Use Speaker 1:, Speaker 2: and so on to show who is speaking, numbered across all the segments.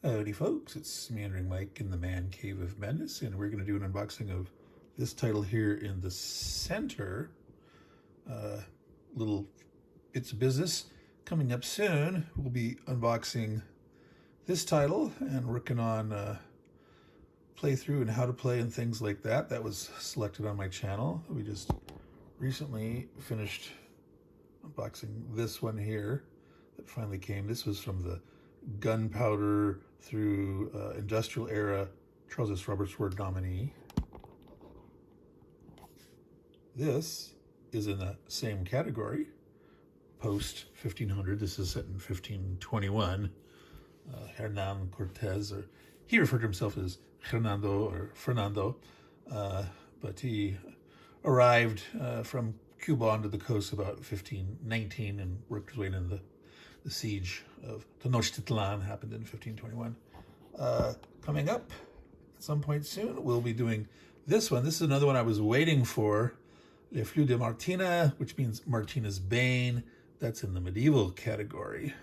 Speaker 1: Howdy folks, it's Meandering Mike in the Man Cave of Madness, and we're going to do an unboxing of this title here in the center. Little bits of business coming up soon. We'll be unboxing this title and working on playthrough and how to play and things like that. That was selected on my channel. We just recently finished unboxing this one here that finally came. This was from the Gunpowder through Industrial Era Charles S. Roberts Word Nominee. This is in the same category, post 1500. This is set in 1521. Hernan Cortez, or he referred to himself as Hernando or Fernando, but he arrived from Cuba onto the coast about 1519 and worked his way into the siege of Tenochtitlan happened in 1521. Coming up at some point soon, we'll be doing this one. This is another one I was waiting for, Le Flux de Martina, which means Martina's Bane. That's in the medieval category.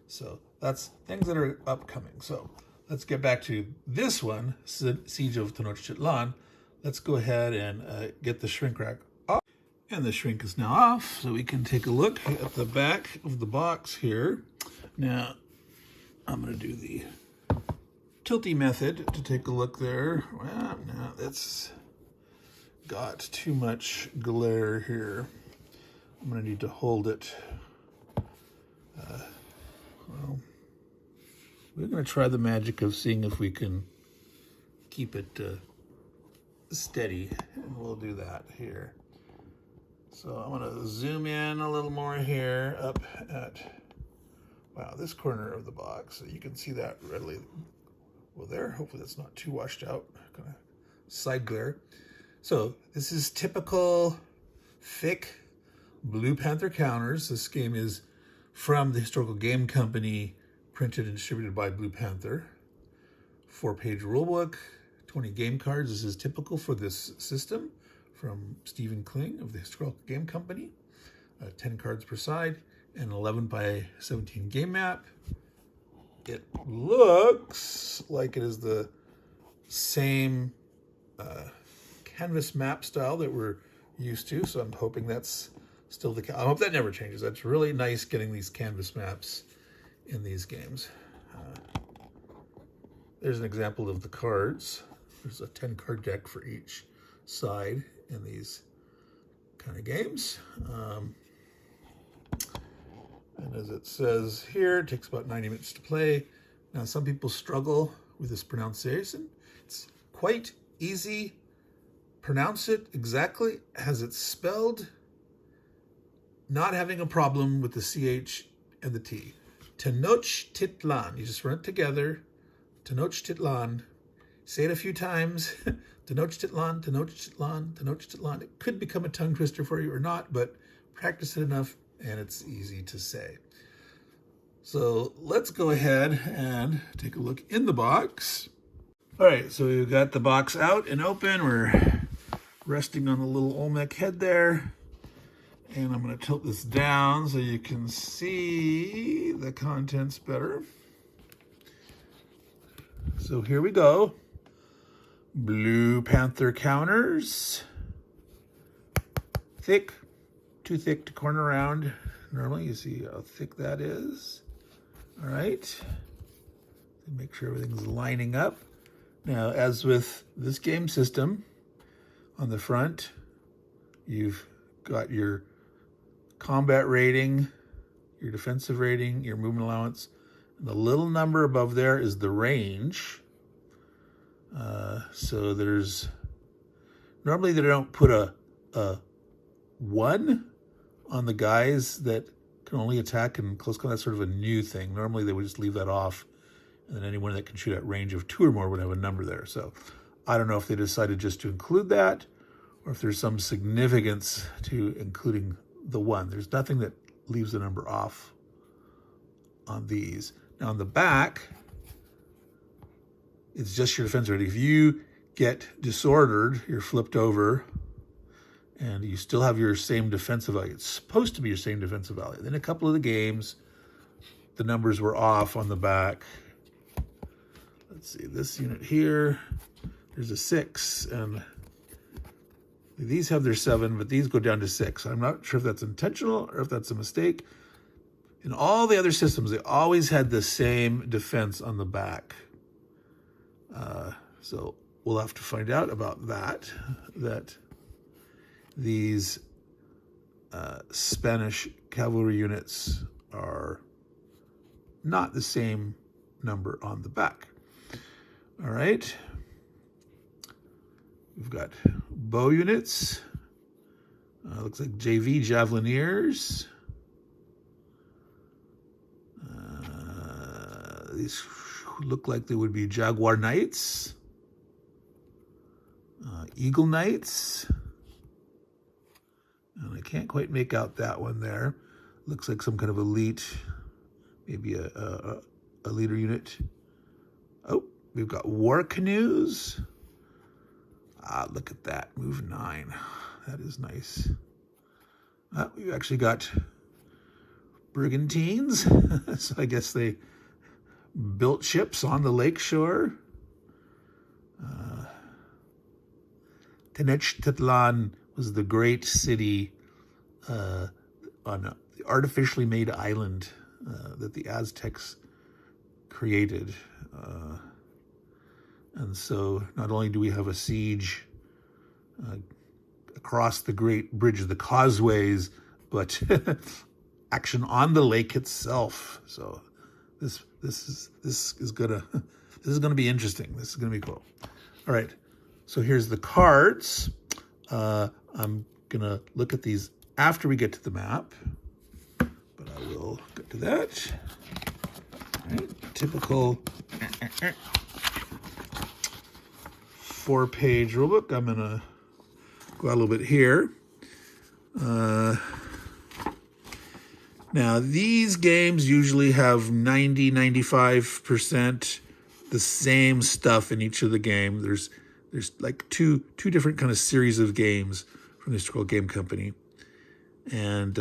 Speaker 1: So that's things that are upcoming. So let's get back to this one, Siege of Tenochtitlan. Let's go ahead and get the shrink wrap off. And the shrink is now off, so we can take a look at the back of the box here. Now, I'm going to do the tilty method to take a look there. Well, now that's got too much glare here. I'm going to need to hold it. Well, we're going to try the magic of seeing if we can keep it steady, and we'll do that here. So I'm going to zoom in a little more here up at, wow, this corner of the box. So you can see that readily. Well, there, hopefully that's not too washed out. Kind of side glare. So this is typical thick Blue Panther counters. This game is from the Historical Game Company, printed and distributed by Blue Panther. 4-page rulebook, 20 game cards. This is typical for this system, from Stephen Kling of the Historical Game Company. 10 cards per side, and 11 by 17 game map. It looks like it is the same canvas map style that we're used to, so I'm hoping that's still the case. I hope that never changes. That's really nice getting these canvas maps in these games. There's an example of the cards. There's a 10-card deck for each side in these kind of games. And as it says here, it takes about 90 minutes to play. Now, some people struggle with this pronunciation. It's quite easy. Pronounce it exactly as it's spelled, not having a problem with the CH and the T. Tenochtitlan. You just run it together. Tenochtitlan. Say it a few times. Tenochtitlan, Tenochtitlan, Tenochtitlan. It could become a tongue twister for you or not, but practice it enough and it's easy to say. So let's go ahead and take a look in the box. All right, so we've got the box out and open. We're resting on the little Olmec head there. And I'm going to tilt this down so you can see the contents better. So here we go. Blue Panther counters. Thick, too thick to corner around. Normally, you see how thick that is. All right. Make sure everything's lining up. Now, as with this game system, on the front, you've got your combat rating, your defensive rating, your movement allowance. And the little number above there is the range. So there's, normally they don't put a 1 on the guys that can only attack in close combat. That's sort of a new thing. Normally they would just leave that off, and then anyone that can shoot at range of 2 or more would have a number there. So I don't know if they decided just to include that, or if there's some significance to including the 1. There's nothing that leaves the number off on these. Now on the back, it's just your defense rating. If you get disordered, you're flipped over, and you still have your same defensive value. It's supposed to be your same defensive value. Then a couple of the games, the numbers were off on the back. let's see, this unit here, there's a 6, and these have their 7, but these go down to 6. I'm not sure if that's intentional or if that's a mistake. In all the other systems, they always had the same defense on the back. So we'll have to find out about that these Spanish cavalry units are not the same number on the back. All right. We've got bow units. Looks like JV Javelineers. These look like they would be Jaguar Knights. Eagle Knights. And I can't quite make out that one there. Looks like some kind of elite, maybe a leader unit. Oh, we've got war canoes. Look at that, move 9. That is nice. We've actually got brigantines. So I guess they built ships on the lake shore. Tenochtitlan was the great city on the artificially made island that the Aztecs created. And so not only do we have a siege across the Great Bridge of the Causeways, but action on the lake itself. So this is gonna be interesting. This is gonna be cool. All right. So here's the cards. I'm gonna look at these after we get to the map, but I will get to that. All right. Typical 4-page rulebook. I'm gonna go out a little bit here. Now these games usually have 95% the same stuff in each of the game. There's like two different kind of series of games from the Historical Game Company, and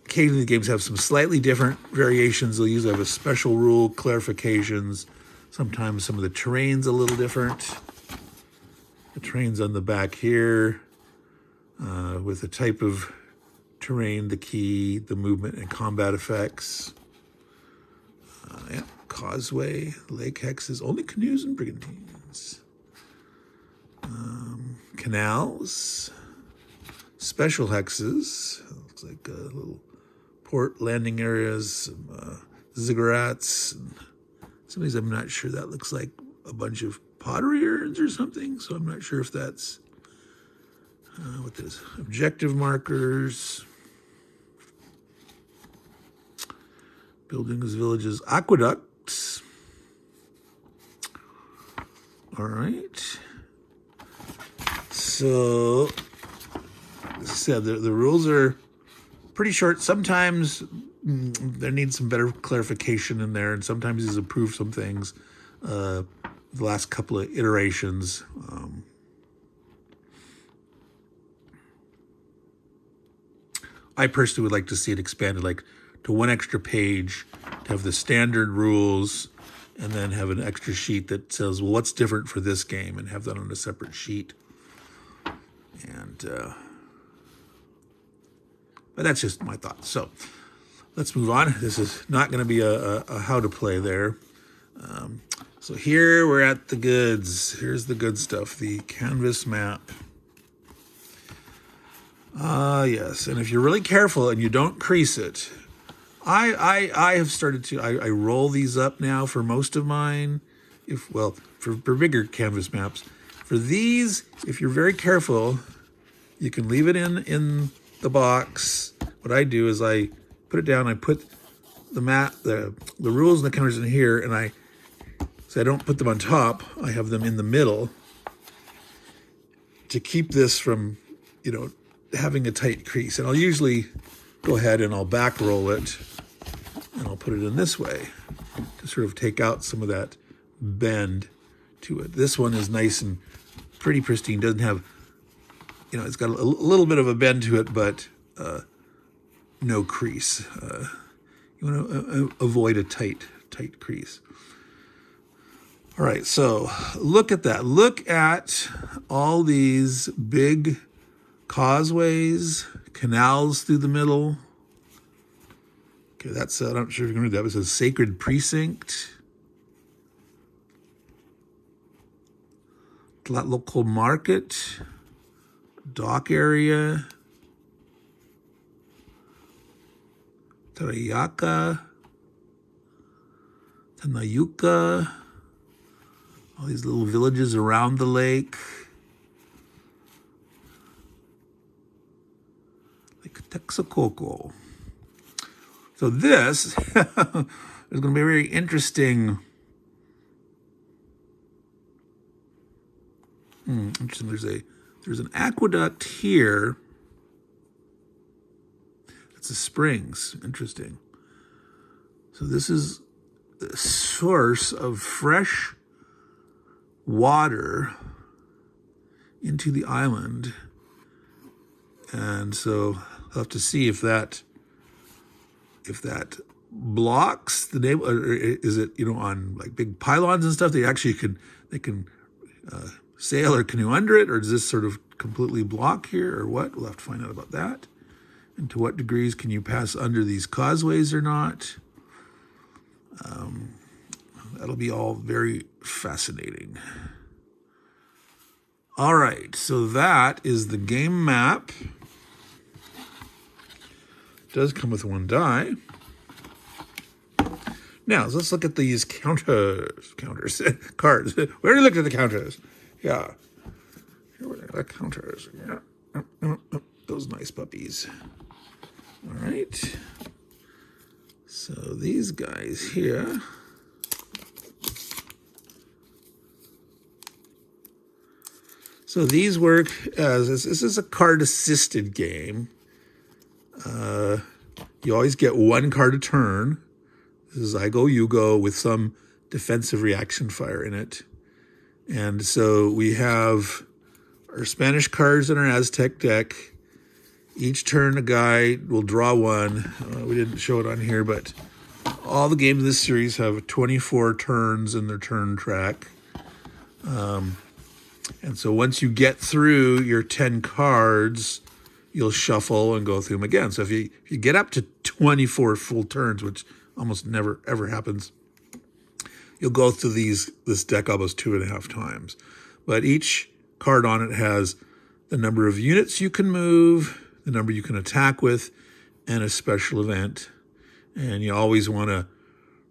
Speaker 1: occasionally the games have some slightly different variations. They'll usually have a special rule, clarifications. Sometimes some of the terrain's a little different. The terrain's on the back here with the type of terrain, the key, the movement, and combat effects. Causeway, lake hexes, only canoes and brigantines. Canals, special hexes. Looks like little port landing areas, some ziggurats. Some of these I'm not sure. That looks like a bunch of pottery urns or something, so I'm not sure if that's what this is. Objective markers, buildings, villages, aqueducts. All right. So, as I said, the rules are pretty short. Sometimes there needs some better clarification in there, and sometimes he's improved some things the last couple of iterations. I personally would like to see it expanded, like to one extra page, to have the standard rules, and then have an extra sheet that says, well, what's different for this game, and have that on a separate sheet. And but that's just my thoughts. So let's move on. This is not going to be a how to play there. So here we're at the goods. Here's the good stuff, the canvas map. Yes, and if you're really careful and you don't crease it, I have started to, I roll these up now for most of mine, for bigger canvas maps. For these, if you're very careful, you can leave it in the box. What I do is I put it down, I put the map, the rules and the counters in here, and so I don't put them on top, I have them in the middle to keep this from, having a tight crease. And I'll usually go ahead and I'll back roll it and I'll put it in this way to sort of take out some of that bend to it. This one is nice and pretty pristine, doesn't have, it's got a little bit of a bend to it, but no crease. You want to avoid a tight crease. All right, so look at that. Look at all these big causeways, canals through the middle. Okay, that's, I'm not sure if you can read that, but it says Sacred Precinct. Local market, dock area, Tarayaka, Tanayuka, all these little villages around the lake. Lake Texcoco. So this is going to be very interesting. Interesting. There's an aqueduct here. It's the springs. Interesting. So this is the source of fresh water into the island, and so I'll have to see if that blocks the neighbor, or is it, you know, on like big pylons and stuff? They can sail or canoe under it, or does this sort of completely block here, or what? We'll have to find out about that. And to what degrees can you pass under these causeways or not? That'll be all very fascinating. All right, so that is the game map. It does come with one die. Now, let's look at these counters, cards. We already looked at the counters. Yeah. Here were the counters. Yeah. Those nice puppies. All right. So these guys here. So these work as, this is a card-assisted game. You always get one card a turn. This is I go, you go, with some defensive reaction fire in it. And so we have our Spanish cards in our Aztec deck. Each turn a guy will draw one. We didn't show it on here, but all the games in this series have 24 turns in their turn track. And so once you get through your 10 cards, you'll shuffle and go through them again. So if you get up to 24 full turns, which almost never ever happens, you'll go through this deck almost 2.5 times. But each card on it has the number of units you can move, the number you can attack with, and a special event. And you always want to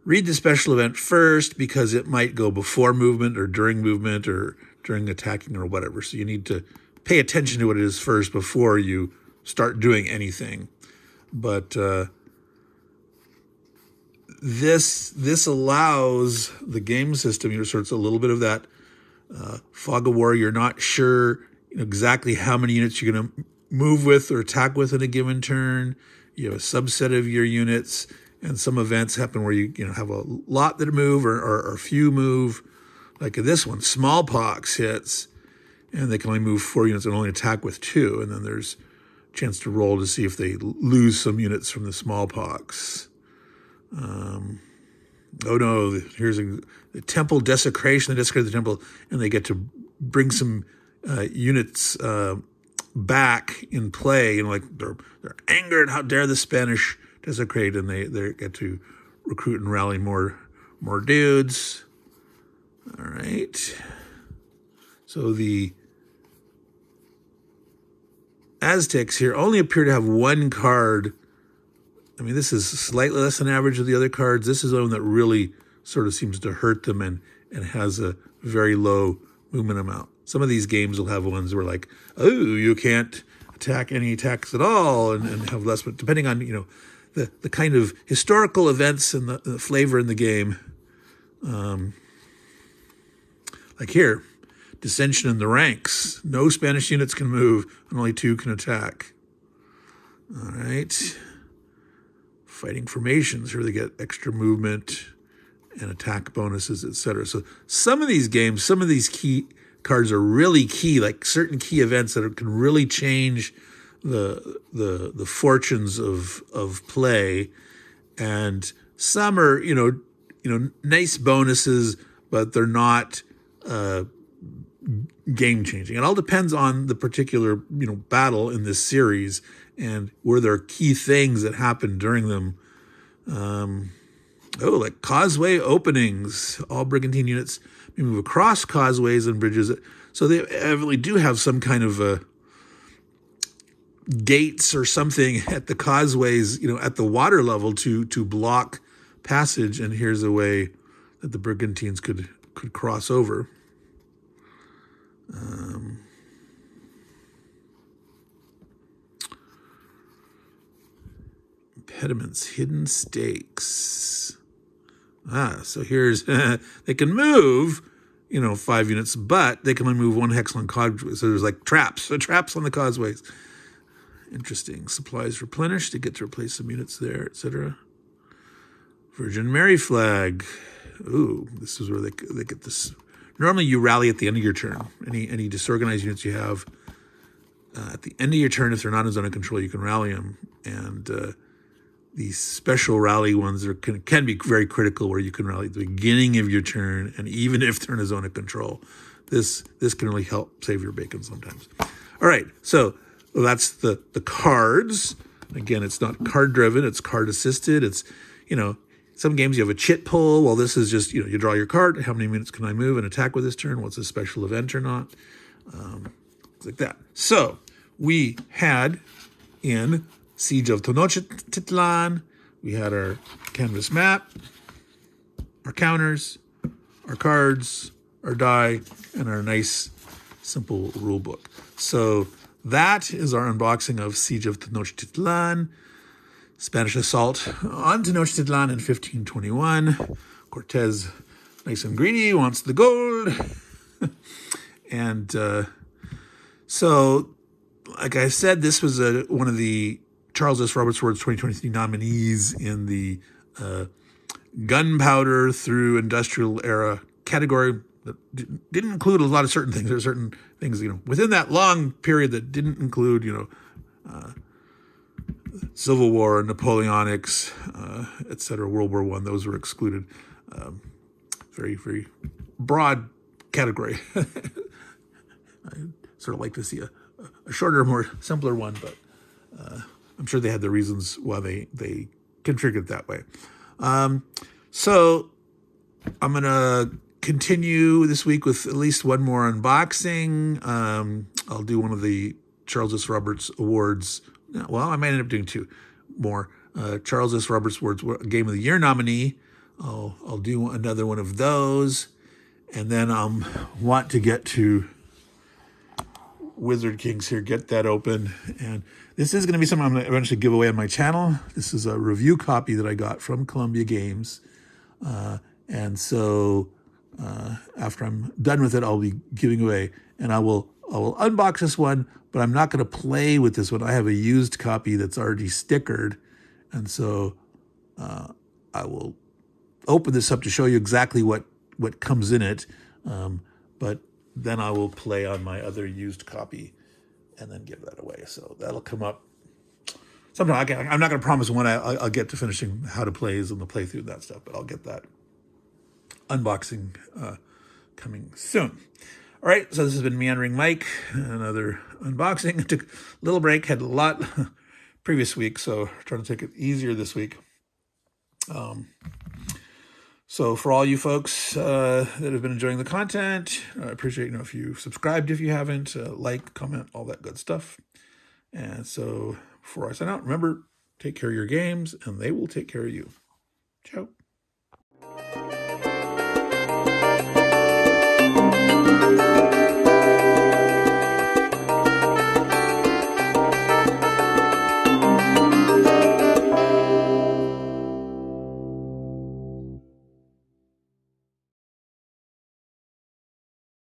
Speaker 1: read the special event first because it might go before movement or during movement or during attacking or whatever. So you need to pay attention to what it is first before you start doing anything. But this allows the game system, so it's a little bit of that fog of war. You're not sure exactly how many units you're going to move with or attack with in a given turn. You have a subset of your units, and some events happen where you have a lot that move or few move. Like in this one, smallpox hits, and they can only move 4 units and only attack with 2. And then there's a chance to roll to see if they lose some units from the smallpox. Oh no, here's the temple desecration. They desecrate the temple, and they get to bring some units back in play. Like they're angered. How dare the Spanish desecrate? And they get to recruit and rally more dudes. All right. So the Aztecs here only appear to have one card. I mean, this is slightly less than average of the other cards. This is the one that really sort of seems to hurt them and has a very low movement amount. Some of these games will have ones where like, oh, you can't attack any attacks at all and have less, but depending on, the kind of historical events and the flavor in the game. Like here, dissension in the ranks. No Spanish units can move, and only 2 can attack. All right. Fighting formations. Here they get extra movement and attack bonuses, etc. So some of these games, some of these key cards are really key, like certain key events that can really change the fortunes of play. And some are, nice bonuses, but they're not game-changing. It all depends on the particular, battle in this series, and were there key things that happened during them. Like causeway openings. All brigantine units may move across causeways and bridges. So they evidently do have some kind of gates or something at the causeways, at the water level to block passage. And here's a way that the brigantines could cross over. Impediments, hidden stakes. So here's, they can move, 5 units, but they can only move 1 hex on causeway. So there's like traps on the causeways. Interesting. Supplies replenished to get to replace some units there, etc. Virgin Mary flag. Ooh, this is where they get this. Normally you rally at the end of your turn. Any disorganized units you have, at the end of your turn, if they're not in zone of control, you can rally them. And these special rally ones can be very critical, where you can rally at the beginning of your turn, and even if they're in a zone of control. This can really help save your bacon sometimes. All right, so that's the cards. Again, it's not card driven, it's card assisted. It's, some games you have a chit pull. Well, this is just, you draw your card. How many units can I move and attack with this turn? What's a special event or not? Things like that. So we had in Siege of Tenochtitlan, we had our canvas map, our counters, our cards, our die, and our nice, simple rule book. So that is our unboxing of Siege of Tenochtitlan, Spanish assault on Tenochtitlan in 1521. Cortez, nice and greedy, wants the gold. And so, like I said, this was one of the Charles S. Roberts Awards 2023 nominees in the Gunpowder through Industrial Era category. That didn't include a lot of certain things. There are certain things, within that long period that didn't include, Civil War, Napoleonics, etc., World War I. Those were excluded. Very, very broad category. I sort of like to see a shorter, more simpler one, but I'm sure they had their reasons why they configured it that way. So I'm going to continue this week with at least one more unboxing. I'll do one of the Charles S. Roberts Awards. Well, I might end up doing 2 more. Charles S. Roberts Awards Game of the Year nominee. I'll do another one of those. And then want to get to Wizard Kings here, get that open. And this is going to be something I'm going to eventually give away on my channel. This is a review copy that I got from Columbia Games. And so after I'm done with it, I'll be giving away. And I will unbox this one, but I'm not going to play with this one. I have a used copy that's already stickered. And so I will open this up to show you exactly what comes in it. But then I will play on my other used copy and then give that away. So that'll come up sometime. I'm not going to promise when I'll get to finishing how to plays and the playthrough and that stuff, but I'll get that unboxing coming soon. All right, so this has been Meandering Mike, another unboxing. I took a little break, had a lot previous week, so trying to take it easier this week. So for all you folks that have been enjoying the content, I appreciate, if you subscribed, if you haven't, like, comment, all that good stuff. And so before I sign out, remember, take care of your games, and they will take care of you. Ciao.